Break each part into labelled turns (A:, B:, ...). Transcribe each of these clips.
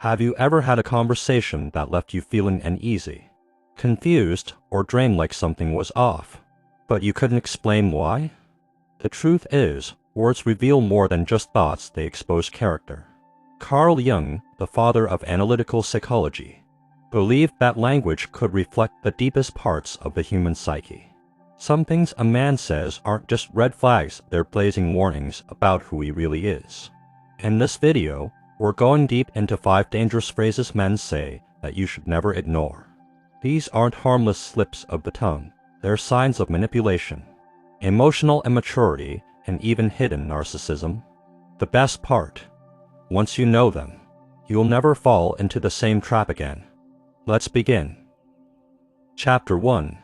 A: Have you ever had a conversation that left you feeling uneasy, confused, or drained like something was off, but you couldn't explain why? The truth is, words reveal more than just thoughts, they expose character. Carl Jung, the father of analytical psychology, believed that language could reflect the deepest parts of the human psyche. Some things a man says aren't just red flags, they're blazing warnings about who he really is. In this video, we're going deep into 5 dangerous phrases men say that you should never ignore. These aren't harmless slips of the tongue, they're signs of manipulation, emotional immaturity, and even hidden narcissism. The best part: once you know them, you'll never fall into the same trap again. Let's begin. Chapter 1.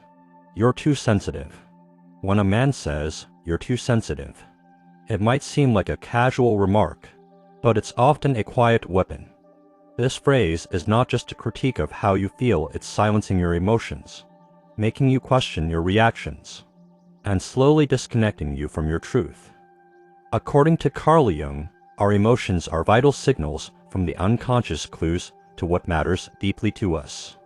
A: You're too sensitive. When a man says, "You're too sensitive," it might seem like a casual remark, but it's often a quiet weapon. This phrase is not just a critique of how you feel, it's silencing your emotions, making you question your reactions, and slowly disconnecting you from your truth. According to Carl Jung, our emotions are vital signals from the unconscious clues to what matters deeply to us.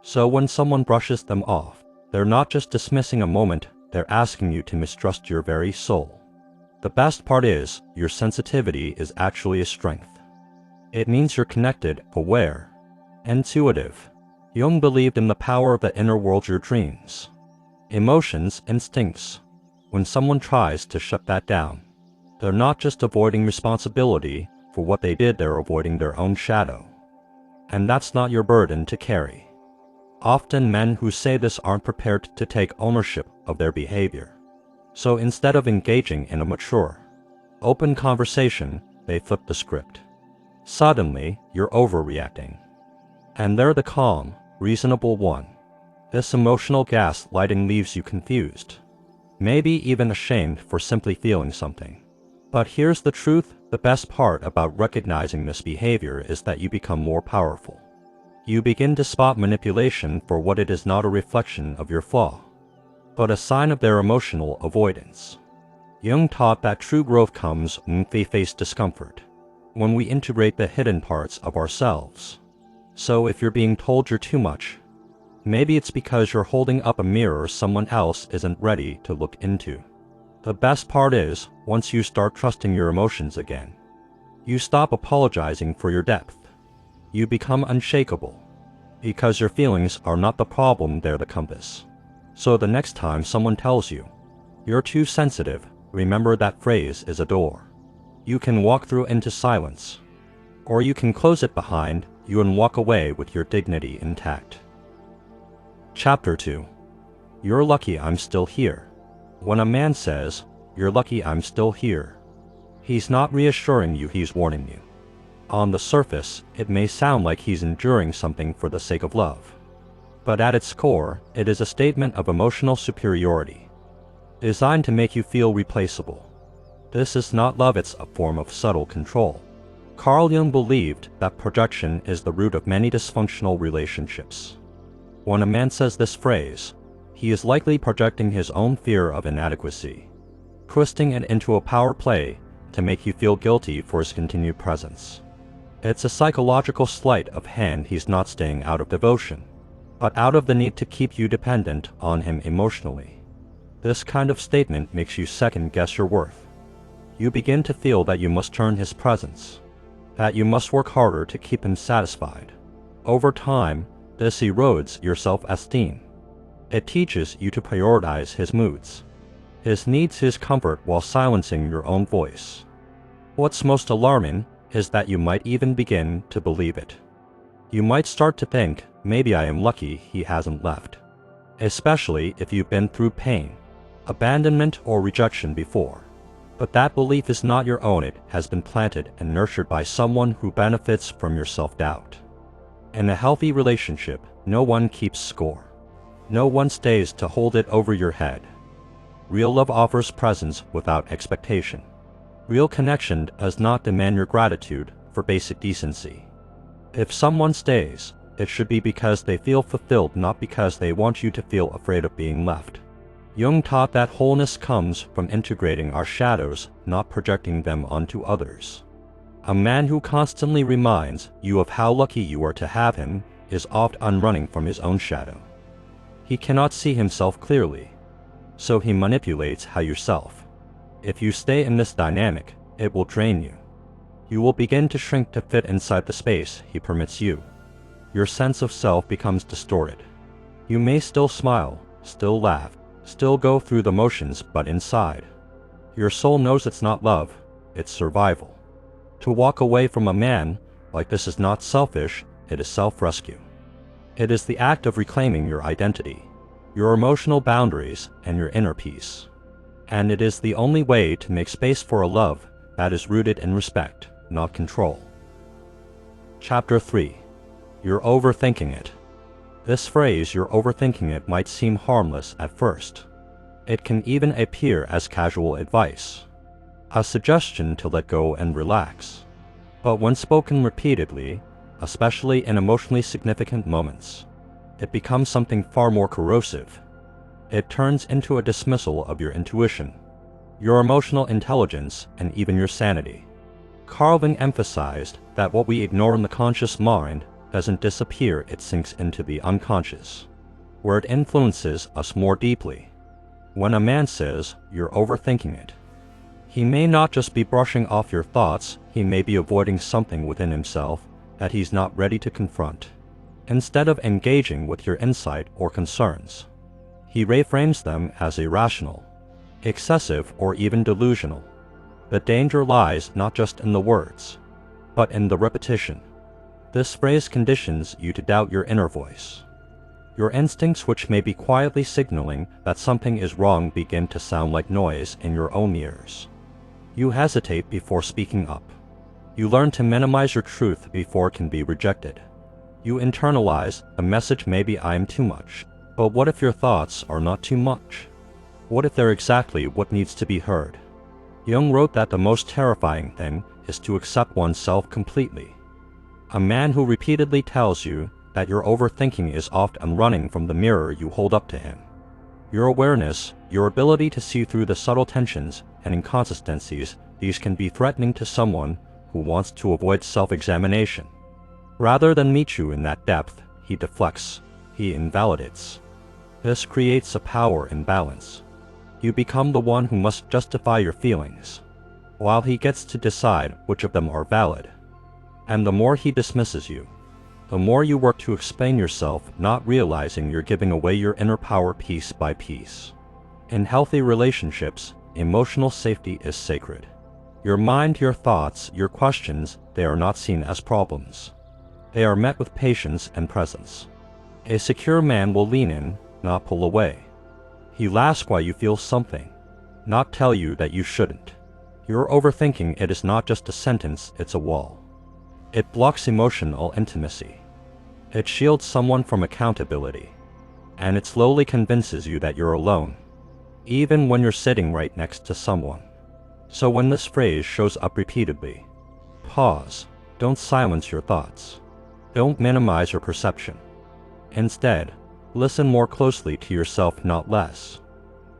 A: So when someone brushes them off, they're not just dismissing a moment, they're asking you to mistrust your very soul. The best part is, your sensitivity is actually a strength. It means you're connected, aware, intuitive. Jung believed in the power of the inner world, your dreams, emotions, instincts. When someone tries to shut that down, they're not just avoiding responsibility for what they did, they're avoiding their own shadow. And that's not your burden to carry. Often men who say this aren't prepared to take ownership of their behavior. So instead of engaging in a mature, open conversation, they flip the script. Suddenly, you're overreacting. And they're the calm, reasonable one. This emotional gaslighting leaves you confused, maybe even ashamed for simply feeling something. But here's the truth: the best part about recognizing this behavior is that you become more powerful. You begin to spot manipulation for what it is, not a reflection of your flaw, but a sign of their emotional avoidance. Jung taught that true growth comes when we face discomfort, when we integrate the hidden parts of ourselves. So if you're being told you're too much, maybe it's because you're holding up a mirror someone else isn't ready to look into. The best part is, once you start trusting your emotions again, you stop apologizing for your depth. You become unshakable, because your feelings are not the problem, they're the compass. So the next time someone tells you, "You're too sensitive," remember that phrase is a door. You can walk through into silence, or you can close it behind you and walk away with your dignity intact. Chapter 2. You're lucky I'm still here. When a man says, "You're lucky I'm still here," he's not reassuring you, he's warning you. On the surface, it may sound like he's enduring something for the sake of love, but at its core, it is a statement of emotional superiority, designed to make you feel replaceable. This is not love, it's a form of subtle control. Carl Jung believed that projection is the root of many dysfunctional relationships. When a man says this phrase, he is likely projecting his own fear of inadequacy, twisting it into a power play to make you feel guilty for his continued presence. It's a psychological sleight of hand. He's not staying out of devotion, but out of the need to keep you dependent on him emotionally. This kind of statement makes you second-guess your worth. You begin to feel that you must earn his presence, that you must work harder to keep him satisfied. Over time, this erodes your self-esteem. It teaches you to prioritize his moods, his needs, his comfort, while silencing your own voice. What's most alarming is that you might even begin to believe it. You might start to think, maybe I am lucky he hasn't left, especially if you've been through pain, abandonment, or rejection before. But that belief is not your own. It has been planted and nurtured by someone who benefits from your self-doubt. In a healthy relationship, no one keeps score. No one stays to hold it over your head. Real love offers presence without expectation. Real connection does not demand your gratitude for basic decency. If someone stays, it should be because they feel fulfilled, not because they want you to feel afraid of being left. Jung taught that wholeness comes from integrating our shadows, not projecting them onto others. A man who constantly reminds you of how lucky you are to have him is often running from his own shadow. He cannot see himself clearly, so he manipulates how yourself. If you stay in this dynamic, it will drain you. You will begin to shrink to fit inside the space he permits you. Your sense of self becomes distorted. You may still smile, still laugh, still go through the motions, but inside, your soul knows it's not love, it's survival. To walk away from a man like this is not selfish, it is self-rescue. It is the act of reclaiming your identity, your emotional boundaries, and your inner peace. And it is the only way to make space for a love that is rooted in respect, not control. Chapter 3. You're overthinking it. This phrase, "you're overthinking it," might seem harmless at first. It can even appear as casual advice, a suggestion to let go and relax. But when spoken repeatedly, especially in emotionally significant moments, it becomes something far more corrosive. It turns into a dismissal of your intuition, your emotional intelligence, and even your sanity. Carl Jung emphasized that what we ignore in the conscious mind doesn't disappear, it sinks into the unconscious, where it influences us more deeply. When a man says, "you're overthinking it," he may not just be brushing off your thoughts, he may be avoiding something within himself that he's not ready to confront. Instead of engaging with your insight or concerns, he reframes them as irrational, excessive, or even delusional. The danger lies not just in the words, but in the repetition. This phrase conditions you to doubt your inner voice. Your instincts, which may be quietly signaling that something is wrong, begin to sound like noise in your own ears. You hesitate before speaking up. You learn to minimize your truth before it can be rejected. You internalize the message, "maybe I'm too much." But what if your thoughts are not too much? What if they're exactly what needs to be heard? Jung wrote that the most terrifying thing is to accept oneself completely. A man who repeatedly tells you that you're overthinking is often running from the mirror you hold up to him. Your awareness, your ability to see through the subtle tensions and inconsistencies, these can be threatening to someone who wants to avoid self-examination. Rather than meet you in that depth, he deflects, he invalidates. This creates a power imbalance. You become the one who must justify your feelings, while he gets to decide which of them are valid. And the more he dismisses you, the more you work to explain yourself, not realizing you're giving away your inner power piece by piece. In healthy relationships, emotional safety is sacred. Your mind, your thoughts, your questions, they are not seen as problems. They are met with patience and presence. A secure man will lean in, not pull away. He'll ask why you feel something, not tell you that you shouldn't. Your overthinking, it is not just a sentence, it's a wall. It blocks emotional intimacy. It shields someone from accountability. And it slowly convinces you that you're alone, even when you're sitting right next to someone. So when this phrase shows up repeatedly, pause. Don't silence your thoughts. Don't minimize your perception. Instead, listen more closely to yourself, not less.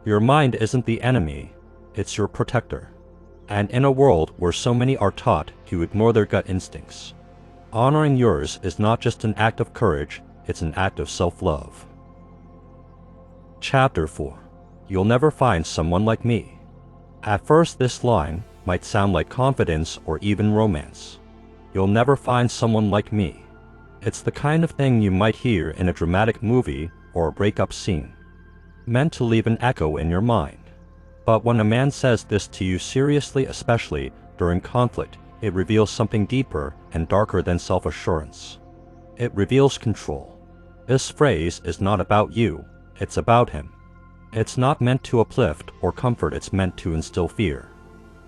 A: Your mind isn't the enemy, it's your protector. And in a world where so many are taught to ignore their gut instincts, honoring yours is not just an act of courage, it's an act of self-love. Chapter 4. You'll never find someone like me. At first, this line might sound like confidence or even romance. You'll never find someone like me. It's the kind of thing you might hear in a dramatic movie or a breakup scene, meant to leave an echo in your mind. But when a man says this to you seriously, especially during conflict, it reveals something deeper and darker than self-assurance. It reveals control. This phrase is not about you, it's about him. It's not meant to uplift or comfort, it's meant to instill fear.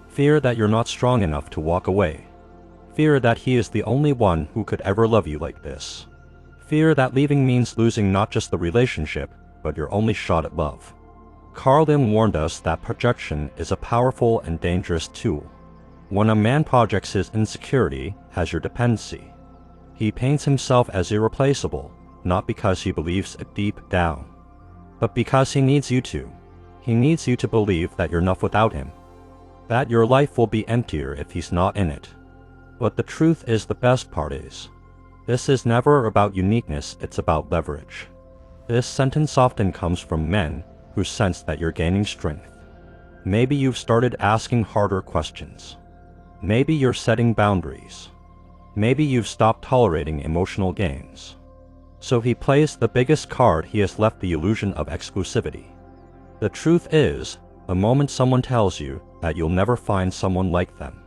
A: Fear that you're not strong enough to walk away. Fear that he is the only one who could ever love you like this. Fear that leaving means losing not just the relationship, but your only shot at love. Carl Jung warned us that projection is a powerful and dangerous tool. When a man projects his insecurity as your dependency, he paints himself as irreplaceable, not because he believes it deep down, but because he needs you to. He needs you to believe that you're enough without him, that your life will be emptier if he's not in it. But the truth is, the best part is, this is never about uniqueness, it's about leverage. This sentence often comes from men who sense that you're gaining strength. Maybe you've started asking harder questions. Maybe you're setting boundaries. Maybe you've stopped tolerating emotional games. So he plays the biggest card. He has left the illusion of exclusivity. The truth is, the moment someone tells you that you'll never find someone like them,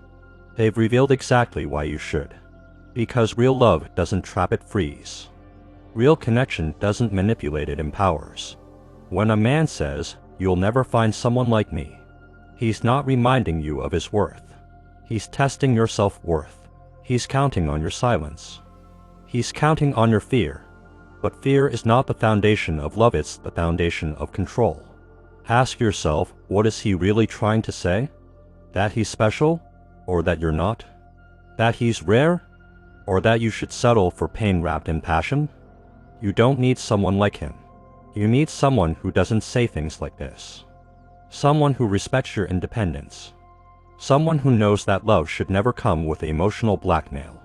A: they've revealed exactly why you should. Because real love doesn't trap, it frees. Real connection doesn't manipulate, it empowers. When a man says, "You'll never find someone like me," he's not reminding you of his worth. He's testing your self-worth. He's counting on your silence. He's counting on your fear. But fear is not the foundation of love, it's the foundation of control. Ask yourself, what is he really trying to say? That he's special, or that you're not? That he's rare, or that you should settle for pain wrapped in passion? You don't need someone like him. You need someone who doesn't say things like this. Someone who respects your independence. Someone who knows that love should never come with emotional blackmail.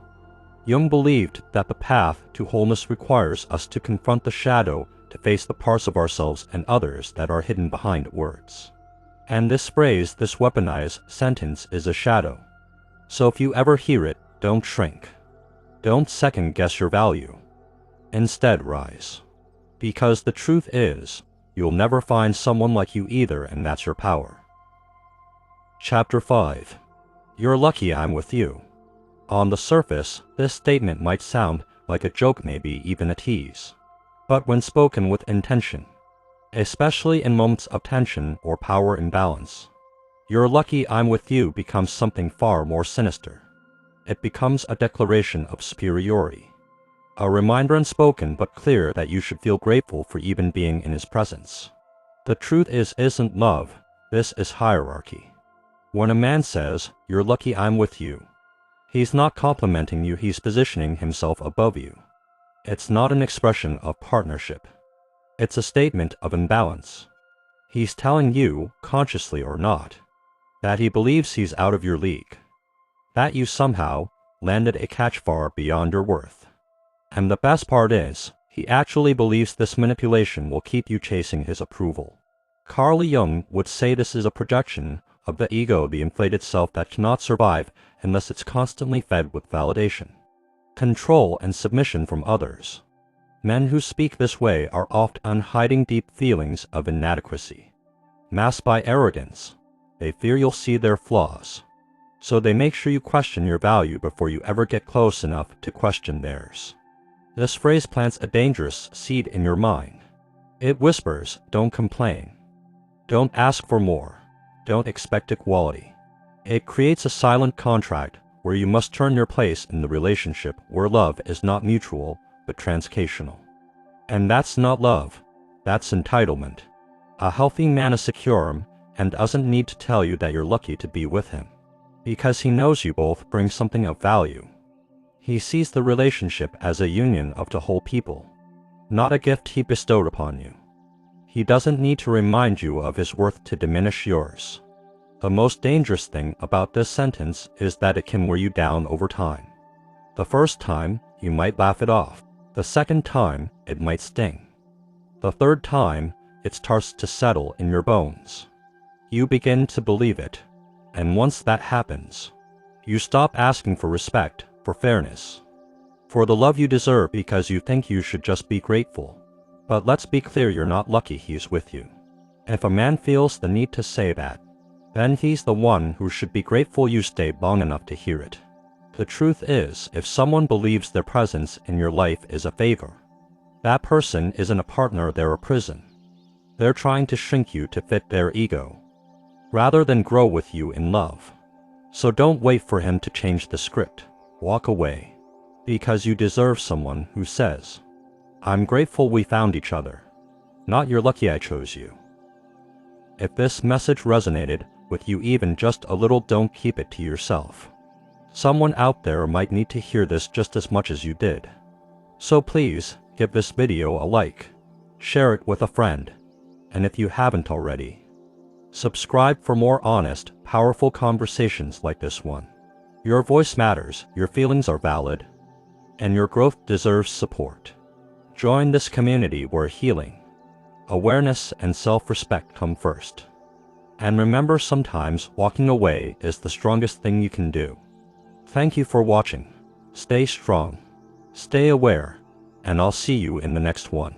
A: Jung believed that the path to wholeness requires us to confront the shadow, to face the parts of ourselves and others that are hidden behind words. And this phrase, this weaponized sentence, is a shadow. So if you ever hear it, don't shrink. Don't second-guess your value. Instead, rise. Because the truth is, you'll never find someone like you either, and that's your power. Chapter 5. You're lucky I'm with you. On the surface, this statement might sound like a joke, maybe even a tease. But when spoken with intention, especially in moments of tension or power imbalance, "You're lucky I'm with you" becomes something far more sinister. It becomes a declaration of superiority. A reminder, unspoken but clear, that you should feel grateful for even being in his presence. The truth isn't love, this is hierarchy. When a man says, "You're lucky I'm with you," he's not complimenting you, he's positioning himself above you. It's not an expression of partnership. It's a statement of imbalance. He's telling you, consciously or not, that he believes he's out of your league. That you somehow landed a catch far beyond your worth. And the best part is, he actually believes this manipulation will keep you chasing his approval. Carl Jung would say this is a projection of the ego, the inflated self that cannot survive unless it's constantly fed with validation, control, and submission from others. Men who speak this way are often hiding deep feelings of inadequacy. Masked by arrogance, they fear you'll see their flaws. So they make sure you question your value before you ever get close enough to question theirs. This phrase plants a dangerous seed in your mind. It whispers, don't complain. Don't ask for more. Don't expect equality. It creates a silent contract where you must turn your place in the relationship, where love is not mutual but transactional. And that's not love, that's entitlement. A healthy man is secure and doesn't need to tell you that you're lucky to be with him, because he knows you both bring something of value. He sees the relationship as a union of the whole people, not a gift he bestowed upon you. He doesn't need to remind you of his worth to diminish yours. The most dangerous thing about this sentence is that it can wear you down over time. The first time, you might laugh it off. The second time, it might sting. The third time, it starts to settle in your bones. You begin to believe it. And once that happens, you stop asking for respect, for fairness, for the love you deserve, because you think you should just be grateful. But let's be clear, you're not lucky he's with you. If a man feels the need to say that, then he's the one who should be grateful you stayed long enough to hear it. The truth is, if someone believes their presence in your life is a favor, that person isn't a partner, they're a prison. They're trying to shrink you to fit their ego, rather than grow with you in love. So don't wait for him to change the script. Walk away, because you deserve someone who says, "I'm grateful we found each other," not "you're lucky I chose you." If this message resonated with you even just a little, don't keep it to yourself. Someone out there might need to hear this just as much as you did. So please, give this video a like, share it with a friend, and if you haven't already, subscribe for more honest, powerful conversations like this one. Your voice matters, your feelings are valid, and your growth deserves support. Join this community where healing, awareness, and self-respect come first. And remember, sometimes walking away is the strongest thing you can do. Thank you for watching. Stay strong, stay aware, and I'll see you in the next one.